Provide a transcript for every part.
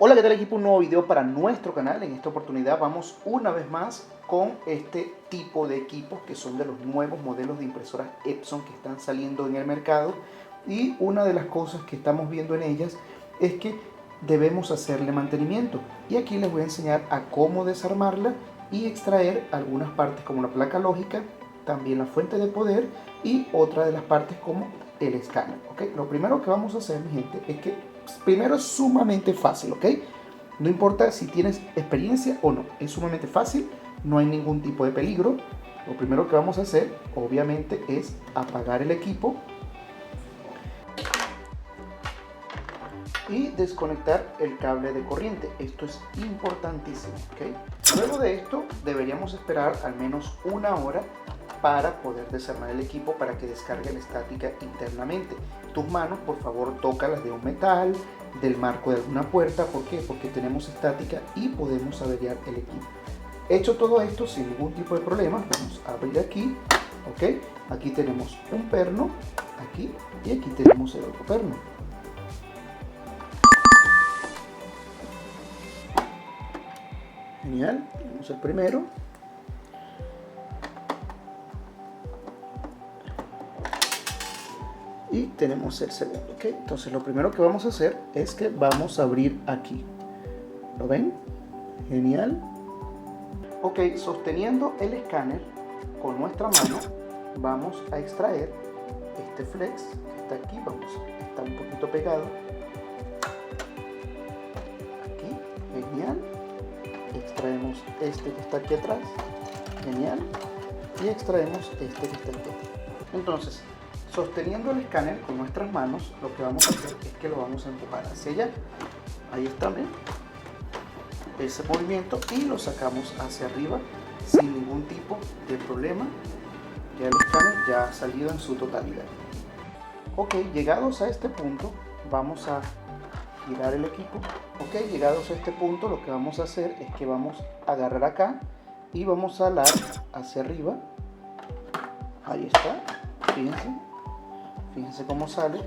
Hola, ¿qué tal equipo? Un nuevo video para nuestro canal. En esta oportunidad vamos una vez más con este tipo de equipos que son de los nuevos modelos de impresoras Epson que están saliendo en el mercado. Y una de las cosas que estamos viendo en ellas es que debemos hacerle mantenimiento. Y aquí les voy a enseñar a cómo desarmarla y extraer algunas partes como la placa lógica, también la fuente de poder y otra de las partes como el escáner. ¿Okay? Lo primero que vamos a hacer, mi gente, es que primero es sumamente fácil, ¿ok? No importa si tienes experiencia o no, es sumamente fácil, no hay ningún tipo de peligro. Lo primero que vamos a hacer, obviamente, es apagar el equipo y desconectar el cable de corriente. Esto es importantísimo, ¿ok? Luego de esto, deberíamos esperar al menos una hora para poder desarmar el equipo para que descargue la estática internamente. Tus manos, por favor, tócalas de un metal, del marco de alguna puerta. ¿Por qué? Porque tenemos estática y podemos averiar el equipo. Hecho todo esto sin ningún tipo de problema, vamos a abrir aquí, ¿ok? Aquí tenemos un perno, aquí, y aquí tenemos el otro perno. Genial, tenemos el primero. Y tenemos el segundo, ¿ok? Entonces lo primero que vamos a hacer es que vamos a abrir aquí. ¿Lo ven? Genial. Ok, sosteniendo el escáner con nuestra mano, vamos a extraer este flex que está aquí. Está un poquito pegado. Aquí, genial. Extraemos este que está aquí atrás. Genial. Y extraemos este que está aquí atrás. Entonces, sosteniendo el escáner con nuestras manos, lo que vamos a hacer es que lo vamos a empujar hacia allá. Ahí está, ¿ven? Ese movimiento, y lo sacamos hacia arriba sin ningún tipo de problema. Ya el escáner ya ha salido en su totalidad. Ok, llegados a este punto, vamos a girar el equipo. Ok, llegados a este punto, lo que vamos a hacer es que vamos a agarrar acá y vamos a jalar hacia arriba. Ahí está, fíjense cómo sale.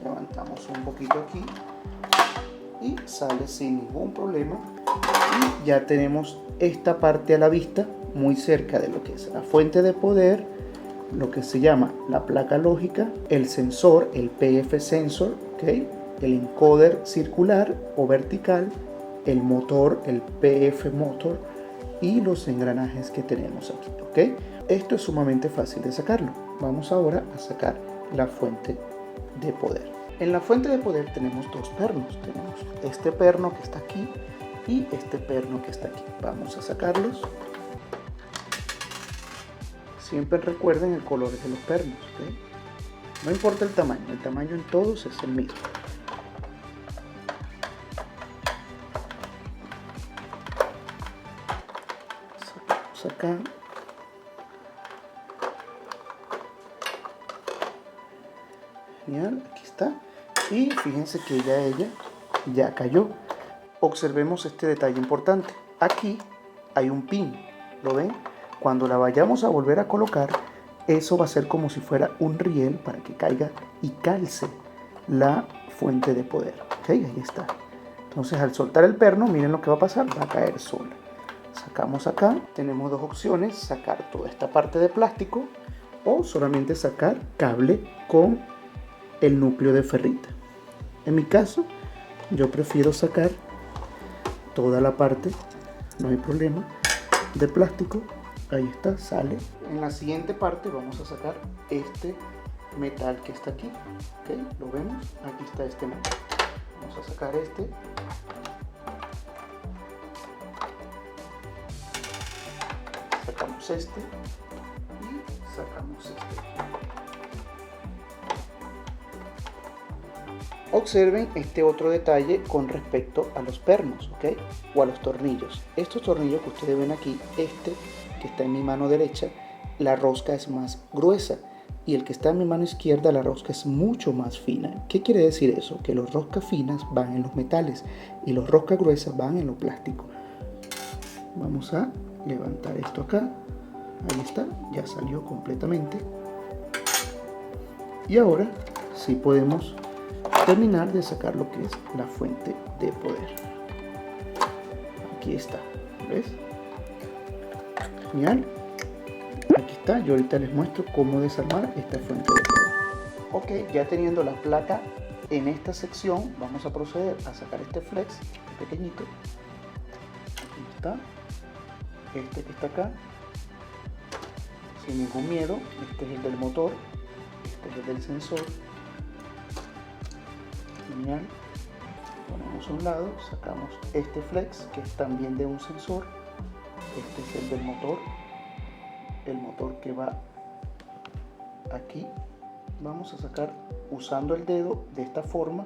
Levantamos un poquito aquí y sale sin ningún problema, y ya tenemos esta parte a la vista, muy cerca de lo que es la fuente de poder, lo que se llama la placa lógica, el sensor, el PF sensor, ¿okay? El encoder circular o vertical, el motor, el PF motor, y los engranajes que tenemos aquí, ¿ok? Esto es sumamente fácil de sacarlo. Vamos ahora a sacar la fuente de poder. En la fuente de poder tenemos dos pernos. Tenemos este perno que está aquí y este perno que está aquí. Vamos a sacarlos. Siempre recuerden el color de los pernos, ¿ok? No importa el tamaño en todos es el mismo. Sacamos acá. Genial, aquí está. Y fíjense que ella ya cayó. Observemos este detalle importante. Aquí hay un pin, ¿lo ven? Cuando la vayamos a volver a colocar, eso va a ser como si fuera un riel para que caiga y calce la fuente de poder. ¿Ok? Ahí está. Entonces, al soltar el perno, miren lo que va a pasar, va a caer sola. Sacamos acá, tenemos dos opciones: sacar toda esta parte de plástico o solamente sacar cable con el núcleo de ferrita. En mi caso, yo prefiero sacar toda la parte, no hay problema, de plástico. Ahí está, sale. En la siguiente parte vamos a sacar este metal que está aquí, ¿ok? Lo vemos, aquí está este metal. Vamos a sacar este. Sacamos este y sacamos este. Observen este otro detalle con respecto a los pernos, ¿ok? O a los tornillos. Estos tornillos que ustedes ven aquí, este que está en mi mano derecha, la rosca es más gruesa, y el que está en mi mano izquierda, la rosca es mucho más fina. ¿Qué quiere decir eso? Que los roscas finas van en los metales y los roscas gruesas van en lo plástico. Vamos a levantar esto acá. Ahí está, ya salió completamente. Y ahora sí podemos terminar de sacar lo que es la fuente de poder. Aquí está, ¿ves? Genial. Aquí está, yo ahorita les muestro cómo desarmar esta fuente de poder. Ok, ya teniendo la placa en esta sección, vamos a proceder a sacar este flex, este pequeñito. Aquí está. Este que está acá. Sin ningún miedo. Este es el del motor. Este es el del sensor. Genial. Ponemos a un lado, sacamos este flex que es también de un sensor. Este es el del motor. El motor que va aquí. Vamos a sacar usando el dedo de esta forma,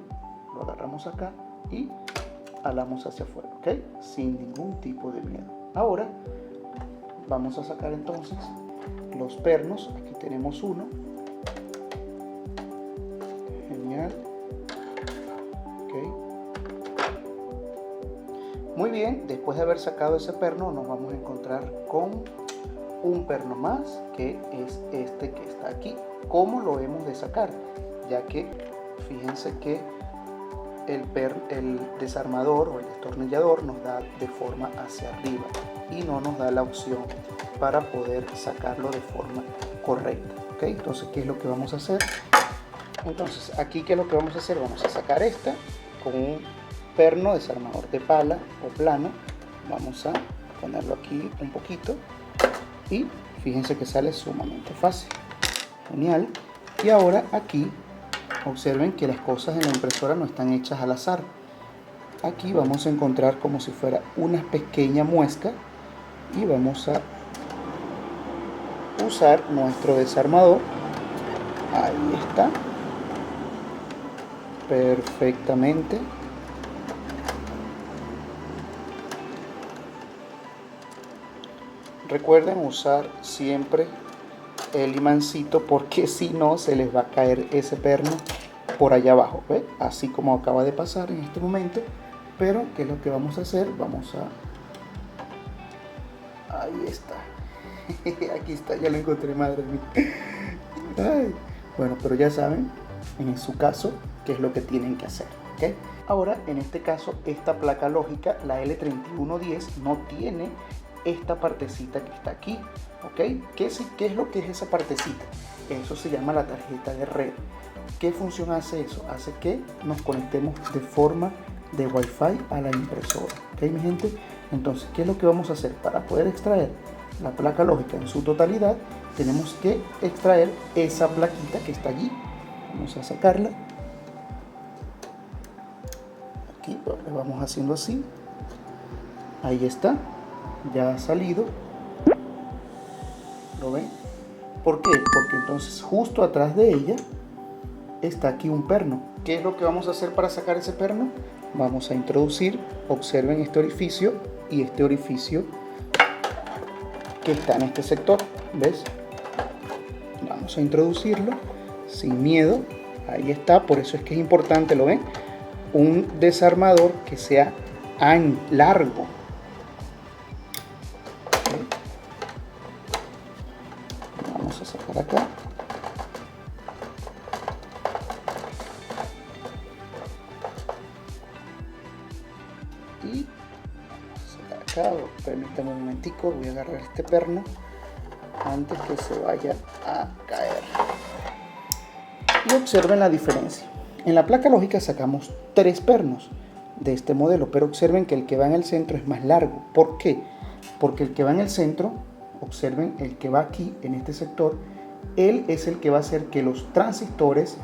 lo agarramos acá y jalamos hacia afuera, ¿ok? Sin ningún tipo de miedo. Ahora vamos a sacar entonces los pernos. Aquí tenemos uno. Genial. Ok. Muy bien, después de haber sacado ese perno nos vamos a encontrar con un perno más, que es este que está aquí. ¿Cómo lo hemos de sacar? Ya que fíjense que el desarmador o el destornillador nos da de forma hacia arriba y no nos da la opción para poder sacarlo de forma correcta, ¿ok? Entonces, ¿qué es lo que vamos a hacer? Entonces, aquí, ¿qué es lo que vamos a hacer? Vamos a sacar esta con un perno desarmador de pala o plano. Vamos a ponerlo aquí un poquito y fíjense que sale sumamente fácil. Genial. Y ahora aquí observen que las cosas en la impresora no están hechas al azar. Aquí vamos a encontrar como si fuera una pequeña muesca y vamos a usar nuestro desarmador. Ahí está. Perfectamente. Recuerden usar siempre el imancito porque si no se les va a caer ese perno por allá abajo, ¿ve? Así como acaba de pasar en este momento. Pero ¿qué es lo que vamos a hacer? Vamos a... Ahí está. Aquí está, ya lo encontré, madre mía. Ay. Bueno, pero ya saben, en su caso, qué es lo que tienen que hacer, ¿ok? Ahora, en este caso, esta placa lógica, la L3110, no tiene esta partecita que está aquí, ¿ok? ¿Qué es lo que es esa partecita? Eso se llama la tarjeta de red. ¿Qué función hace eso? Hace que nos conectemos de forma de Wi-Fi a la impresora, ¿ok, mi gente? Entonces, ¿qué es lo que vamos a hacer? Para poder extraer la placa lógica en su totalidad, tenemos que extraer esa plaquita que está allí. Vamos a sacarla. Aquí le vamos haciendo así. Ahí está. Ya ha salido. ¿Lo ven? ¿Por qué? Porque entonces justo atrás de ella está aquí un perno. ¿Qué es lo que vamos a hacer para sacar ese perno? Vamos a introducir, observen este orificio y este orificio que está en este sector. ¿Ves? Vamos a introducirlo sin miedo. Ahí está, por eso es que es importante, ¿lo ven? Un desarmador que sea largo. Vamos a sacar acá. Y vamos a sacar acá. Permítanme un momentico, voy a agarrar este perno antes que se vaya a caer. Y observen la diferencia. En la placa lógica sacamos 3 pernos de este modelo, pero observen que el que va en el centro es más largo. ¿Por qué? Porque el que va en el centro, observen, el que va aquí en este sector, él es el que va a hacer que los transistores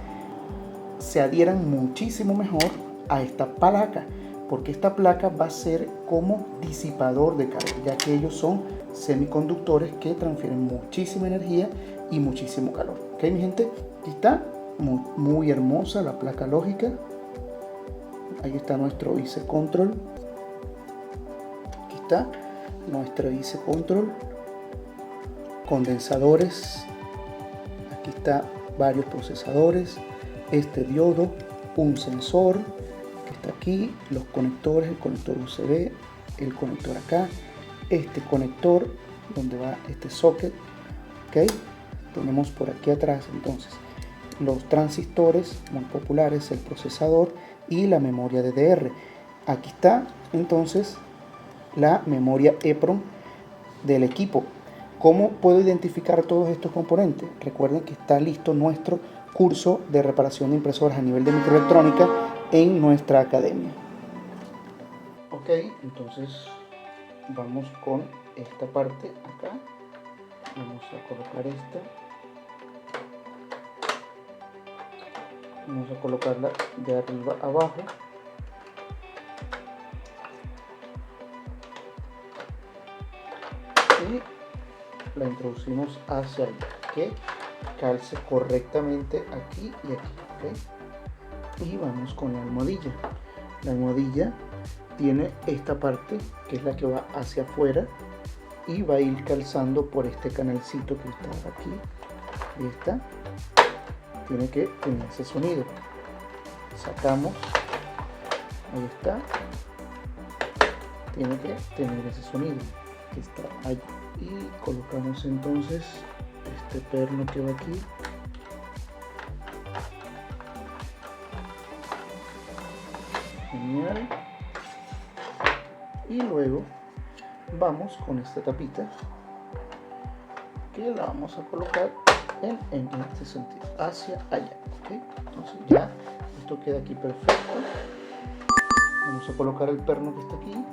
se adhieran muchísimo mejor a esta placa, porque esta placa va a ser como disipador de carga, ya que ellos son semiconductores que transfieren muchísima energía y muchísimo calor. ¿Ok, mi gente? Aquí está. Muy hermosa la placa lógica. Ahí está nuestro IC Control. Aquí está nuestro IC Control. Condensadores. Aquí está varios procesadores. Este diodo. Un sensor que está aquí. Los conectores. El conector USB. El conector acá. Este conector donde va este socket. Ok. Tenemos por aquí atrás entonces los transistores muy populares, el procesador y la memoria DDR. Aquí está entonces la memoria EEPROM del equipo. ¿Cómo puedo identificar todos estos componentes? Recuerden que está listo nuestro curso de reparación de impresoras a nivel de microelectrónica en nuestra academia. Ok, entonces vamos con esta parte acá. Vamos a colocar esta. Vamos a colocarla de arriba a abajo. Y la introducimos hacia allá, que calce correctamente aquí y aquí, ¿okay? Y vamos con la almohadilla. La almohadilla tiene esta parte que es la que va hacia afuera y va a ir calzando por este canalcito que está aquí. Esta tiene que tener ese sonido. Sacamos, ahí está, tiene que tener ese sonido que está ahí. Y colocamos entonces este perno que va aquí. Genial. Y luego vamos con esta tapita que la vamos a colocar en este sentido, hacia allá, ¿okay? Entonces ya esto queda aquí perfecto. Vamos a colocar el perno que está aquí,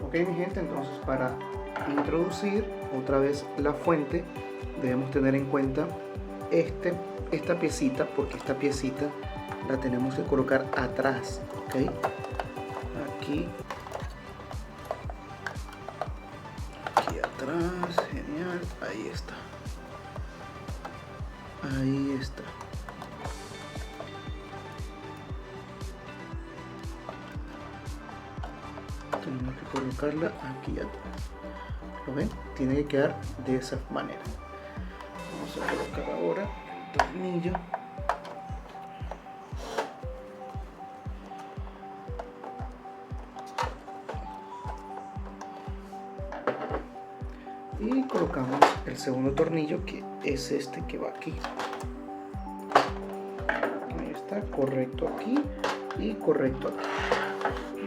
ok, mi gente. Entonces, para introducir otra vez la fuente debemos tener en cuenta esta piecita, porque esta piecita la tenemos que colocar atrás, ok, aquí atrás. Genial, ahí está, ahí está. Tenemos que colocarla aquí atrás. ¿Lo ven? Tiene que quedar de esa manera. Vamos a colocar ahora el tornillo. Y colocamos el segundo tornillo, que es este que va aquí. Ahí está, correcto aquí y correcto aquí.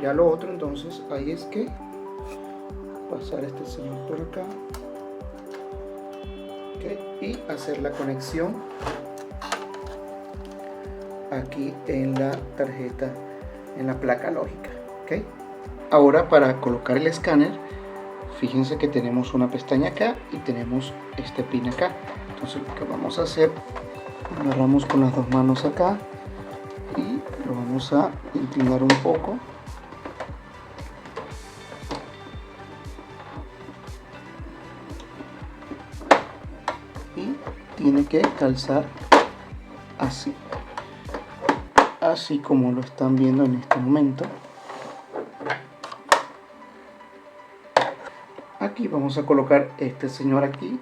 Ya lo otro, entonces, ahí es que pasar este señor por acá, okay, y hacer la conexión aquí en la tarjeta, en la placa lógica, okay. Ahora, para colocar el escáner, fíjense que tenemos una pestaña acá y tenemos este pin acá. Entonces lo que vamos a hacer, agarramos con las dos manos acá y lo vamos a inclinar un poco. Y tiene que calzar así como lo están viendo en este momento. Aquí vamos a colocar este señor aquí,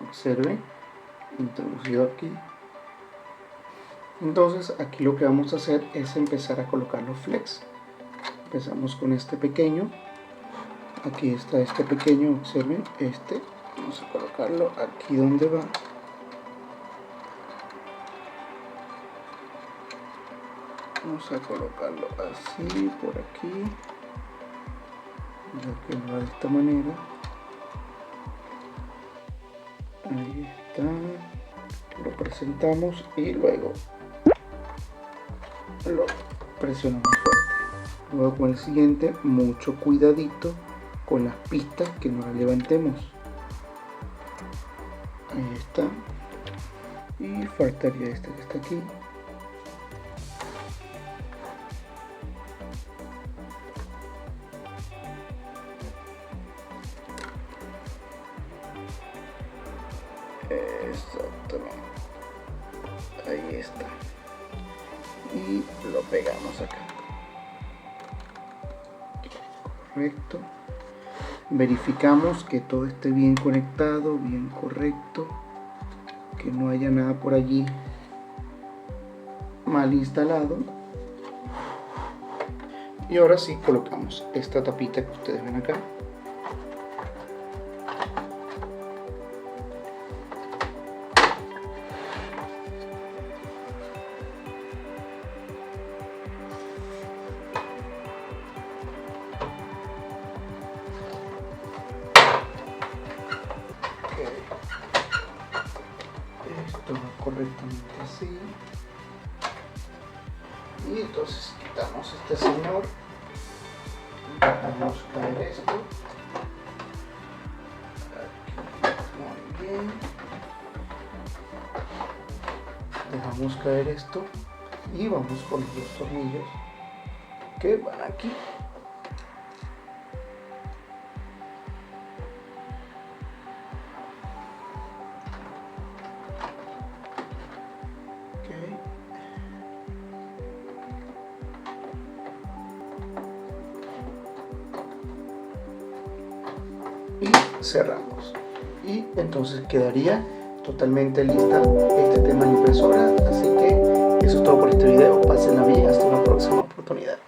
observen, introducido aquí. Entonces aquí lo que vamos a hacer es empezar a colocar los flex. Empezamos con este pequeño. Aquí está este pequeño, observen, vamos a colocarlo aquí donde va. Vamos a colocarlo así, por aquí, ya que va de esta manera. Ahí está, lo presentamos y luego lo presionamos fuerte. Luego con el siguiente, mucho cuidadito con las pistas, que no las levantemos. Ahí está. Y faltaría este que está aquí. Exactamente, ahí está, y lo pegamos acá, correcto. Verificamos que todo esté bien conectado, bien correcto, que no haya nada por allí mal instalado. Y ahora sí colocamos esta tapita que ustedes ven acá. correctamente así. Y entonces quitamos este señor, dejamos caer esto. Aquí, muy bien. Dejamos caer esto y vamos con los dos tornillos que van aquí. Y cerramos, y entonces quedaría totalmente lista este tema en impresora. Así que eso es todo por este video. Pásenla bien, hasta una próxima oportunidad.